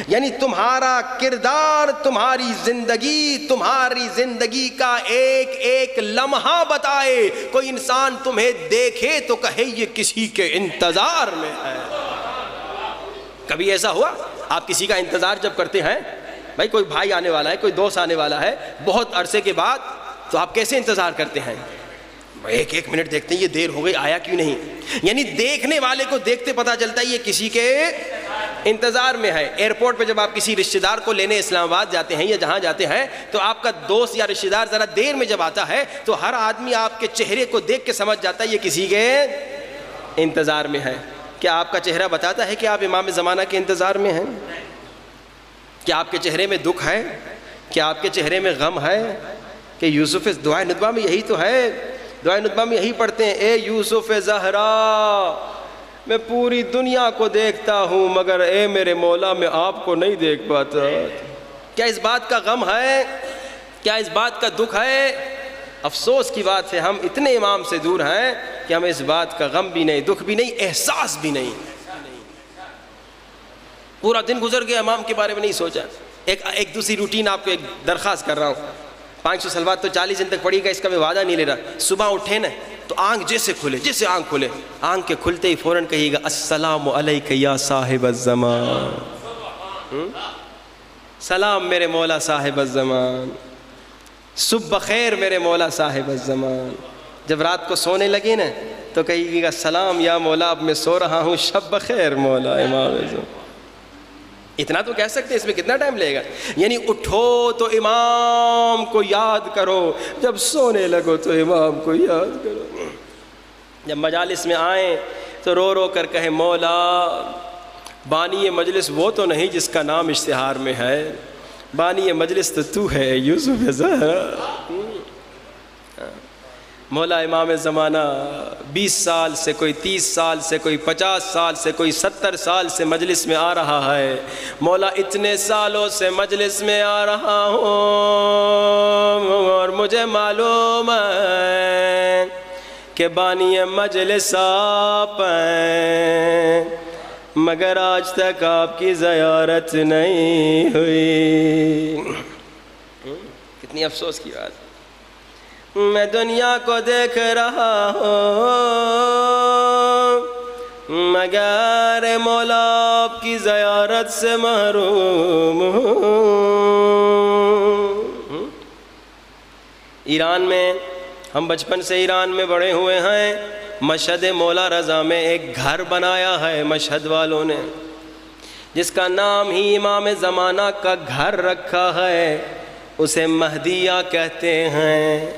یعنی تمہارا کردار تمہاری زندگی کا ایک ایک لمحہ بتائے. کوئی انسان تمہیں دیکھے تو کہے یہ کسی کے انتظار میں ہے. کبھی ایسا ہوا آپ کسی کا انتظار جب کرتے ہیں، بھائی کوئی بھائی آنے والا ہے، کوئی دوست آنے والا ہے بہت عرصے کے بعد، تو آپ کیسے انتظار کرتے ہیں؟ ایک ایک منٹ دیکھتے ہیں یہ دیر ہو گئی آیا کیوں نہیں. یعنی دیکھنے والے کو دیکھتے پتہ چلتا ہے یہ کسی کے انتظار میں ہے. ایئرپورٹ پہ جب آپ کسی رشتہ دار کو لینے اسلام آباد جاتے ہیں یا جہاں جاتے ہیں تو آپ کا دوست یا رشتہ دار ذرا دیر میں جب آتا ہے تو ہر آدمی آپ کے چہرے کو دیکھ کے سمجھ جاتا ہے یہ کسی کے انتظار میں ہے. کیا آپ کا چہرہ بتاتا ہے کہ آپ امام زمانہ کے انتظار میں ہیں؟ کیا آپ کے چہرے میں دکھ ہے؟ کیا آپ کے چہرے میں غم ہے؟ کہ یوسف دعائے ندبہ میں یہی تو ہے، دعائے ندبہ میں یہی پڑھتے ہیں، اے یوسف زہرا میں پوری دنیا کو دیکھتا ہوں مگر اے میرے مولا میں آپ کو نہیں دیکھ پاتا. کیا اس بات کا غم ہے؟ کیا اس بات کا دکھ ہے؟ افسوس کی بات ہے ہم اتنے امام سے دور ہیں کہ ہمیں اس بات کا غم بھی نہیں، دکھ بھی نہیں، احساس بھی نہیں. پورا دن گزر گیا امام کے بارے میں نہیں سوچا. ایک دوسری روٹین آپ کو ایک درخواست کر رہا ہوں. 500 صلوات تو 40 دن تک پڑھی گا، اس کا میں وعدہ نہیں لے رہا. صبح اٹھے نا تو آنکھ جیسے آنکھ کھلے، آنکھ کے کھلتے ہی فوراً کہیے گا السلام علیک یا صاحب الزمان. سلام میرے مولا صاحب الزمان، صبح بخیر میرے مولا صاحب الزمان. جب رات کو سونے لگے نا تو کہیے گا سلام یا مولا اب میں سو رہا ہوں، شب بخیر مولا امام اعظم. اتنا تو کہہ سکتے ہیں، اس میں کتنا ٹائم لے گا. یعنی اٹھو تو امام کو یاد کرو، جب سونے لگو تو امام کو یاد کرو. جب مجالس میں آئیں تو رو رو کر کہیں مولا بانی مجلس وہ تو نہیں جس کا نام اشتہار میں ہے، بانی مجلس تو تو ہے یوسف زہرا. مولا امام زمانہ 20 سال سے، کوئی 30 سال سے، کوئی 50 سال سے، کوئی 70 سال سے مجلس میں آ رہا ہے. مولا اتنے سالوں سے مجلس میں آ رہا ہوں اور مجھے معلوم ہے کہ بانی مجلس آپ ہیں مگر آج تک آپ کی زیارت نہیں ہوئی. کتنی افسوس کی بات. میں دنیا کو دیکھ رہا ہوں مگر مولا آپ کی زیارت سے محروم ہوں. ایران میں ہم بچپن سے ایران میں بڑے ہوئے ہیں. مشہد مولا رضا میں ایک گھر بنایا ہے مشہد والوں نے جس کا نام ہی امام زمانہ کا گھر رکھا ہے. اسے مہدیہ کہتے ہیں.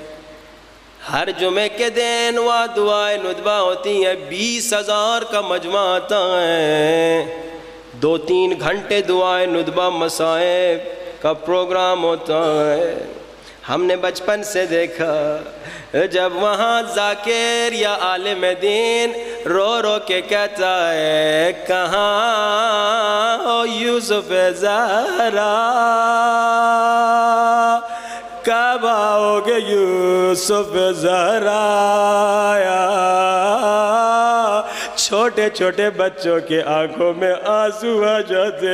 ہر جمعے کے دن وہاں دعائے ندبہ ہوتی ہیں. 20,000 کا مجمع آتا ہے. 2-3 گھنٹے دعائے ندبہ مسائب کا پروگرام ہوتا ہے. ہم نے بچپن سے دیکھا جب وہاں ذاکر یا عالم دین رو رو کے کہتا ہے کہاں ہو یوسف زہرا، کب آؤ گے یوسف زہرا. چھوٹے چھوٹے بچوں کے آنکھوں میں آنسو آ جاتے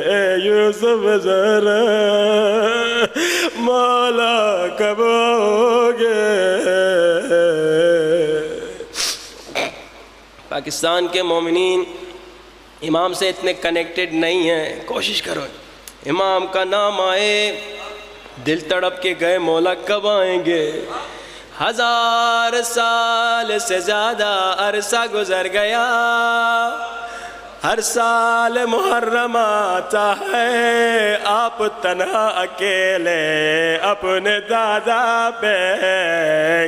ہیں. یوسف زہرا مولا کب آؤ گے. پاکستان کے مومنین امام سے اتنے کنیکٹڈ نہیں ہیں. کوشش کرو امام کا نام آئے دل تڑپ کے گئے مولا کب آئیں گے. 1000 سال سے زیادہ عرصہ گزر گیا. ہر سال محرم آتا ہے آپ تنہا اکیلے اپنے دادا پہ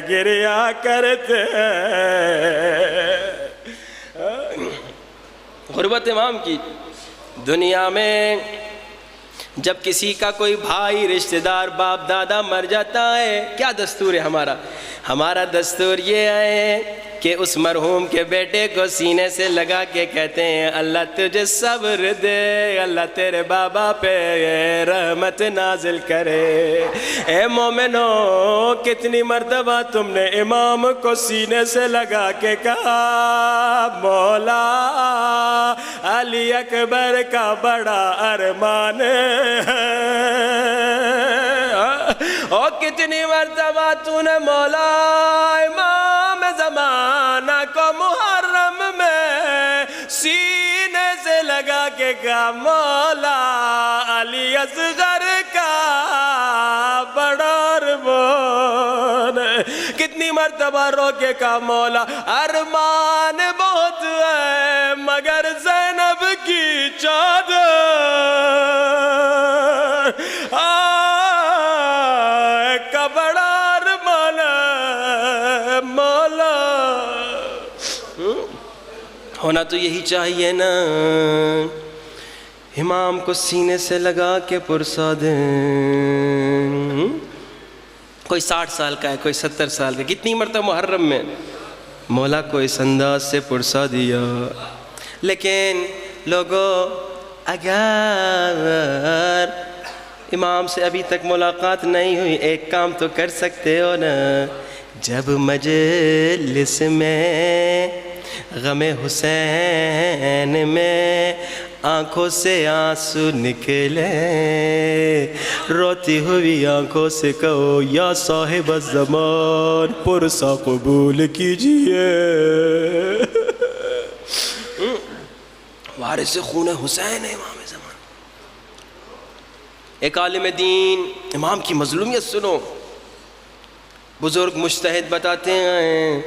گریا کرتے ہیں. غربت امام کی. دنیا میں جب کسی کا کوئی بھائی رشتہ دار باپ دادا مر جاتا ہے کیا دستور ہے ہمارا دستور یہ ہے کہ اس مرحوم کے بیٹے کو سینے سے لگا کے کہتے ہیں اللہ تجھے صبر دے، اللہ تیرے بابا پہ رحمت نازل کرے۔ اے مومنو، کتنی مرتبہ تم نے امام کو سینے سے لگا کے کہا مولا علی اکبر کا بڑا ارمان ہے، اور کتنی مرتبہ تو نے مولا امام زمانہ کو محرم میں سینے سے لگا کے کہا مولا علی اصغر کا بڑا ارمان ہے، کتنی مرتبہ رو کے کہا مولا ارمان بہت ہے مگر زینب کی چادر کا بڑا ارمان ہے مولا۔ ہونا تو یہی چاہیے نا، امام کو سینے سے لگا کے پرسا دیں۔ کوئی 60 سال کا ہے، کوئی 70 سال کا، کتنی مرتبہ محرم میں مولا کو اس انداز سے پرسا دیا۔ لیکن لوگوں، اگر امام سے ابھی تک ملاقات نہیں ہوئی، ایک کام تو کر سکتے ہو نا، جب مجلس میں غم حسین میں آنکھوں سے آنسو نکلے، روتی ہوئی آنکھوں سے کہو یا صاحب الزمان پرسا قبول کیجئے۔ وارث خون حسین ہے امام زمان۔ ایک عالم دین، امام کی مظلومیت سنو، بزرگ مجتہد بتاتے ہیں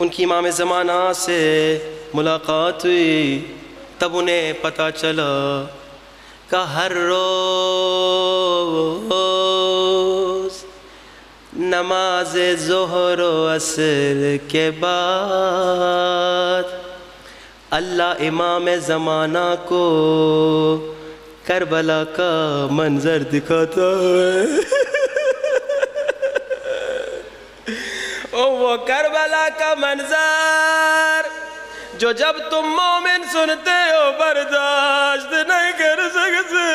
ان کی امام زمانہ سے ملاقات ہوئی، تب انہیں پتہ چلا کہ ہر روز نماز ظہر و عصر کے بعد اللہ امام زمانہ کو کربلا کا منظر دکھاتا ہے۔ وہ کربلا کا منظر جو جب تم مومن سنتے ہو برداشت نہیں کر سکتے،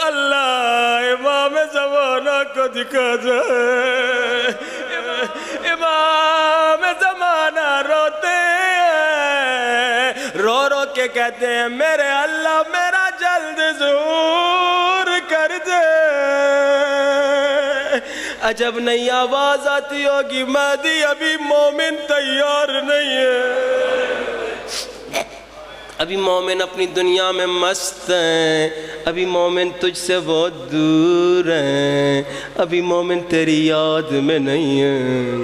اللہ امام زمانہ کو دکھا دے۔ امام زمانہ روتے ہیں، رو رو کے کہتے ہیں میرے اللہ میرا جلد ظہور کر دے۔ عجب نہیں آواز آتی ہوگی مہدی ابھی مومن تیار نہیں ہے، ابھی مومن اپنی دنیا میں مست ہیں، ابھی مومن تجھ سے بہت دور ہیں، ابھی مومن تیری یاد میں نہیں ہیں۔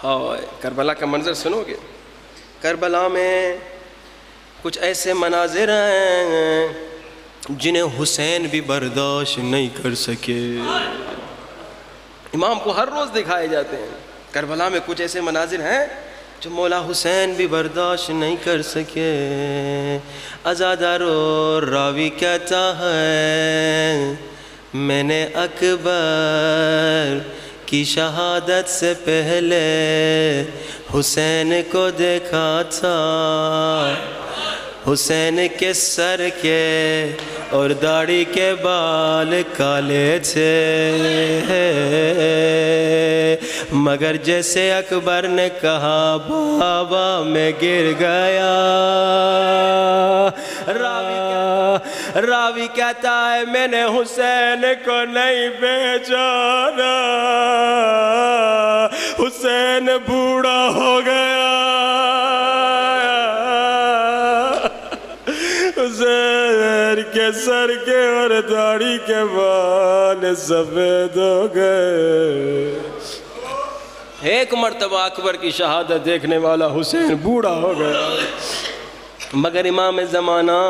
ہائے کربلا کا منظر سنو گے، کربلا میں کچھ ایسے مناظر ہیں جنہیں حسین بھی برداشت نہیں کر سکے، امام کو ہر روز دکھائے جاتے ہیں۔ کربلا میں کچھ ایسے مناظر ہیں جو مولا حسین بھی برداشت نہیں کر سکے۔ عزادارو راوی کہتا ہے میں نے اکبر کی شہادت سے پہلے حسین کو دیکھا تھا، حسین کے سر کے اور داڑھی کے بال کالے تھے، مگر جیسے اکبر نے کہا بابا میں گر گیا۔ راوی کہتا ہے میں نے حسین کو نہیں پہچانا، حسین بوڑھا ہو گیا، حسین کے سر کے اور داڑھی کے بال سفید ہو گئے۔ ایک مرتبہ اکبر کی شہادت دیکھنے والا حسین بوڑھا ہو گیا، مگر امام زمانہ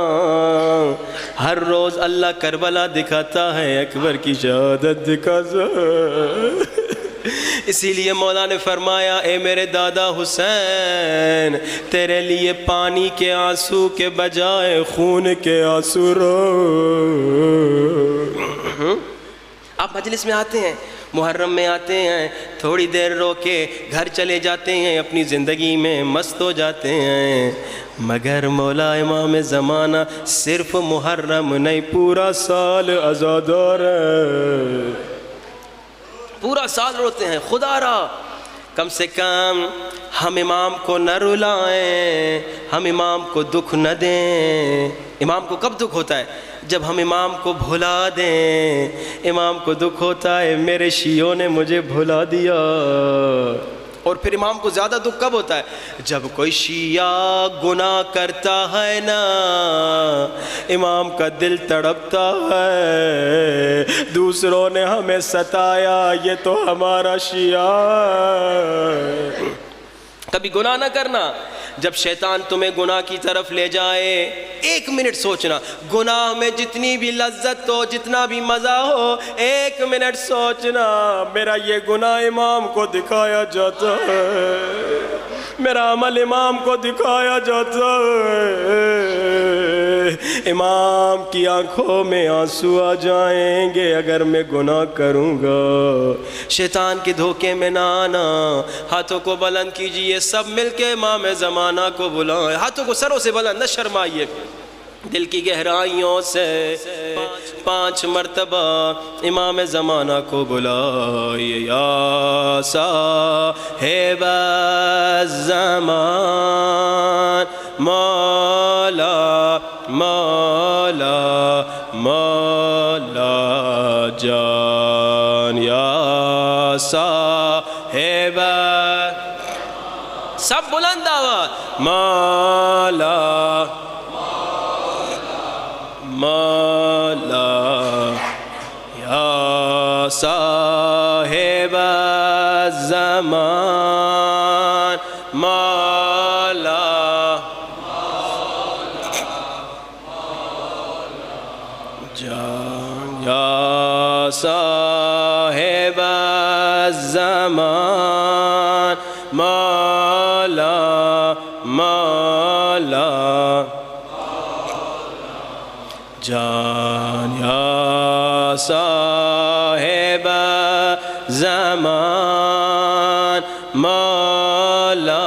ہر روز اللہ کربلا دکھاتا ہے، اکبر کی شہادت دکھاتا ہے۔ اسی لیے مولا نے فرمایا اے میرے دادا حسین، تیرے لیے پانی کے آنسو کے بجائے خون کے آنسو رو۔ آپ مجلس میں آتے ہیں، محرم میں آتے ہیں تھوڑی دیر رو کے گھر چلے جاتے ہیں، اپنی زندگی میں مست ہو جاتے ہیں، مگر مولا امام زمانہ صرف محرم نہیں پورا سال عزادار ہے، پورا سال روتے ہیں۔ خدا را کم سے کم ہم امام کو نہ رلائیں، ہم امام کو دکھ نہ دیں۔ امام کو کب دکھ ہوتا ہے؟ جب ہم امام کو بھلا دیں۔ امام کو دکھ ہوتا ہے میرے شیعوں نے مجھے بھلا دیا، اور پھر امام کو زیادہ دکھ کب ہوتا ہے؟ جب کوئی شیعہ گناہ کرتا ہے نا، امام کا دل تڑپتا ہے، دوسروں نے ہمیں ستایا، یہ تو ہمارا شیعہ ہے۔ کبھی گناہ نہ کرنا۔ جب شیطان تمہیں گناہ کی طرف لے جائے، 1 منٹ سوچنا، گناہ میں جتنی بھی لذت ہو، جتنا بھی مزہ ہو، 1 منٹ سوچنا میرا یہ گناہ امام کو دکھایا جاتا ہے، میرا عمل امام کو دکھایا جاتا ہے، امام کی آنکھوں میں آنسو آ جائیں گے اگر میں گناہ کروں گا۔ شیطان کے دھوکے میں نہ آنا۔ ہاتھوں کو بلند کیجئے، سب مل کے امام زمانہ کو بلائیں، ہاتھوں کو سروں سے بلند نہ شرمائیے، دل کی گہرائیوں سے 5 مرتبہ امام زمانہ کو بلائیے۔ یا صاحب الزمان مولا مولا مولا جان، یا صاحب سب بلند آواز، مولا مولا یا صاحب الزمان مولا جان، یا صاحب الزمان مولا مولا جان، یا صاحب زمان مولا۔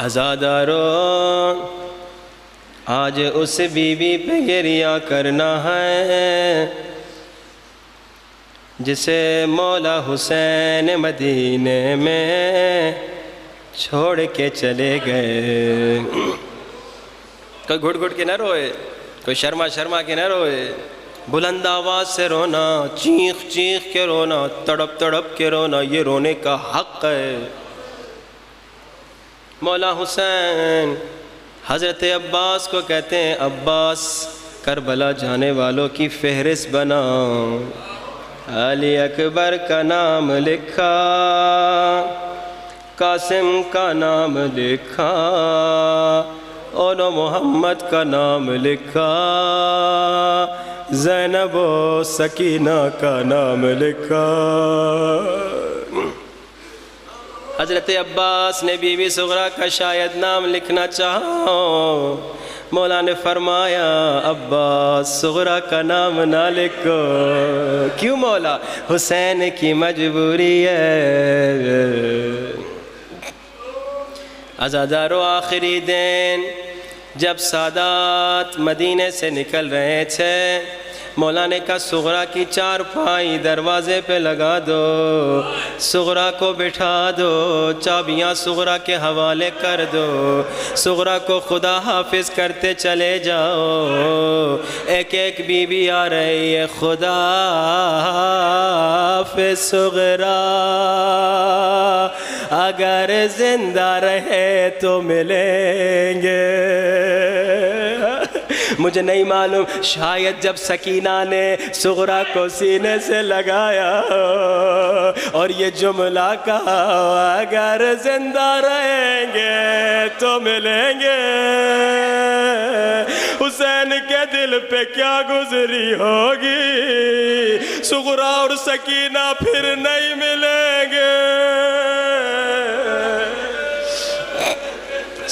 عزاداروں، آج اس بیوی پہ گریہ کرنا ہے جسے مولا حسین مدینے میں چھوڑ کے چلے گئے۔ کوئی گھٹ گھٹ کے نہ روئے، کوئی شرما شرما کے نہ روئے، بلند آواز سے رونا، چیخ چیخ کے رونا، تڑپ تڑپ کے رونا، یہ رونے کا حق ہے۔ مولا حسین حضرت عباس کو کہتے ہیں، عباس کربلا جانے والوں کی فہرست بناؤ۔ علی اکبر کا نام لکھا، قاسم کا نام لکھا، اور محمد کا نام لکھا، زینب و سکینہ کا نام لکھا۔ حضرت عباس نے بیوی صغرا کا شاید نام لکھنا چاہو، مولا نے فرمایا عباس صغرا کا نام نہ لکھو۔ کیوں مولا؟ حسین کی مجبوری ہے۔ عزادارو، آخری دن جب سادات مدینے سے نکل رہے تھے، مولا نے کہا صغرا کی 4 پائی دروازے پہ لگا دو، صغرا کو بٹھا دو، چابیاں صغرا کے حوالے کر دو، صغرا کو خدا حافظ کرتے چلے جاؤ۔ ایک ایک بیوی آ رہی ہے، خدا حافظ صغرا، اگر زندہ رہے تو ملیں گے۔ مجھے نہیں معلوم، شاید جب سکینہ نے صغرا کو سینے سے لگایا اور یہ جملہ کہا اگر زندہ رہیں گے تو ملیں گے، حسین کے دل پہ کیا گزری ہوگی، صغرا اور سکینہ پھر نہیں ملیں گے۔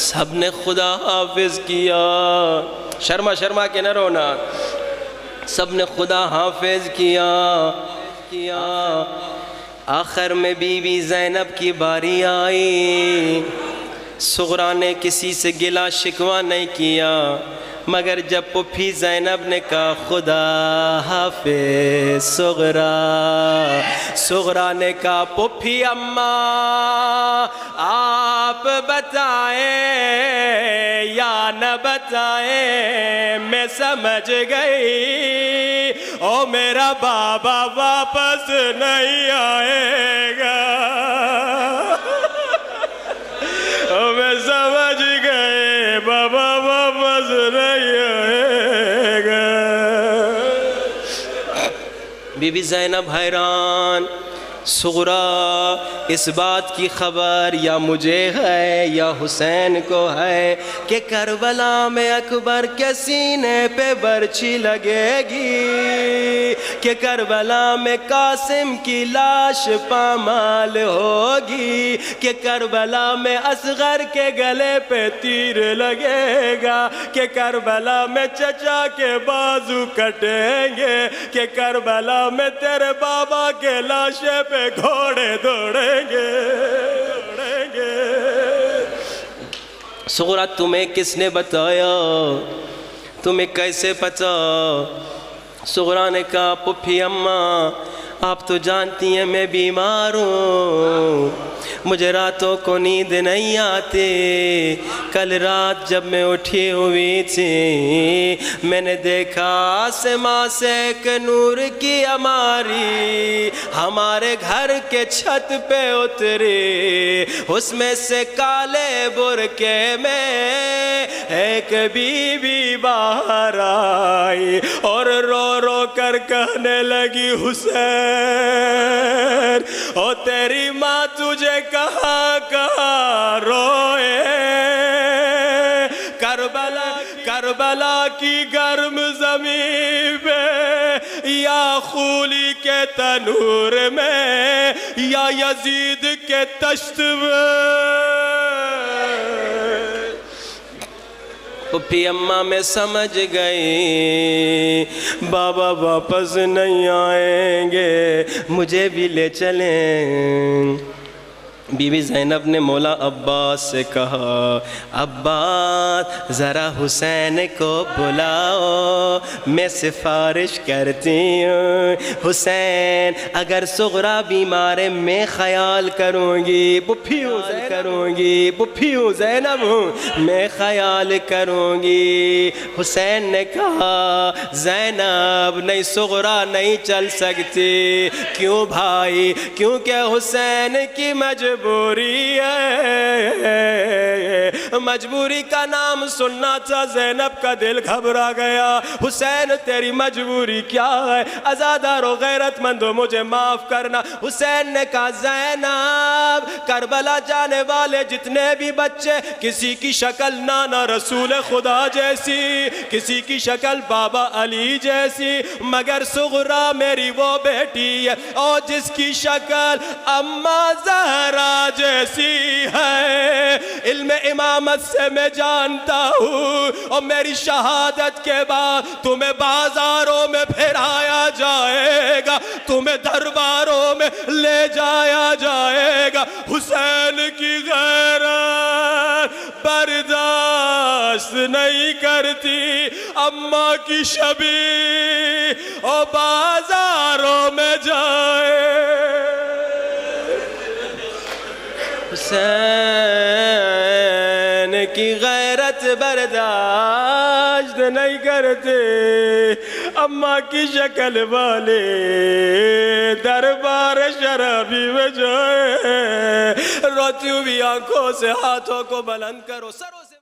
سب نے خدا حافظ کیا، شرما شرما کے نہ رونا۔ سب نے خدا حافظ کیا. آخر میں بی بی زینب کی باری آئی. صغرا نے کسی سے گلا شکوہ نہیں کیا، مگر جب پھوپھی زینب نے کہا خدا حافظ صغرا نے کہا پھوپھی اماں آپ بتائیں یا نہ بتائیں میں سمجھ گئی، او میرا بابا واپس نہیں آئے گا. میں سمجھ گئے بابا واپس نہیں آئے گا. بی بی زینب حیران. صغرا اس بات کی خبر یا مجھے ہے یا حسین کو ہے کہ کربلا میں اکبر کے سینے پہ برچھی لگے گی، کہ کربلا میں قاسم کی لاش پامال ہوگی، کہ کربلا میں اصغر کے گلے پہ تیر لگے گا، کہ کربلا میں چچا کے بازو کٹیں گے، کہ کربلا میں تیرے بابا کے لاشے پہ گھوڑے دوڑیں گے. صغرا تمہیں کس نے بتایا؟ تمہیں کیسے پتا؟ صغرا نے کہا پھوپھی اماں آپ تو جانتی ہیں میں بیمار ہوں، مجھے راتوں کو نیند نہیں آتی. کل رات جب میں اٹھی ہوئی تھی میں نے دیکھا آسمان سے ایک نور کی اماری ہمارے گھر کے چھت پہ اتری، اس میں سے کالے برقعے میں ایک بی بی باہر آئی اور رو رو کر کہنے لگی حسین او تیری ماں تجھے کہاں کہاں روئے، کربلا کی گرم زمین پہ یا خولی کے تنور میں یا یزید کے تشت میں. پھوپھی اماں میں سمجھ گئی بابا واپس نہیں آئیں گے، مجھے بھی لے چلیں. بی بی زینب نے مولا عباس سے کہا عباس ذرا حسین کو بلاؤ، میں سفارش کرتی ہوں. حسین اگر صغرا بیمار میں خیال کروں گی، پھوپھی ہوں زینب ہوں میں خیال کروں گی. حسین نے کہا زینب نہیں، صغرا نہیں چل سکتی. کیوں بھائی؟ کیونکہ حسین کی مجبوری ہے. مجبوری کا نام سننا تھا زینب کا دل گھبرا گیا. حسین تیری مجبوری کیا ہے؟ عزادار و غیرت مندو مجھے معاف کرنا. حسین نے کہا زینب کربلا جانے والے جتنے بھی بچے کسی کی شکل نانا رسول خدا جیسی، کسی کی شکل بابا علی جیسی، مگر صغرا میری وہ بیٹی ہے اور جس کی شکل اماں زہرا جیسی ہے. علم امامت سے میں جانتا ہوں اور میری شہادت کے بعد تمہیں بازاروں میں پھرایا جائے گا، تمہیں درباروں میں لے جایا جائے گا. حسین کی غیرت برداشت نہیں کرتی اماں کی شبیہ اور بازاروں میں جائے. حسین کی غیرت برداشت نہیں کرتے اماں کی شکل والے دربار شرابی میں جائے. روتی ہوئی آنکھوں سے ہاتھوں کو بلند کرو، سروں سے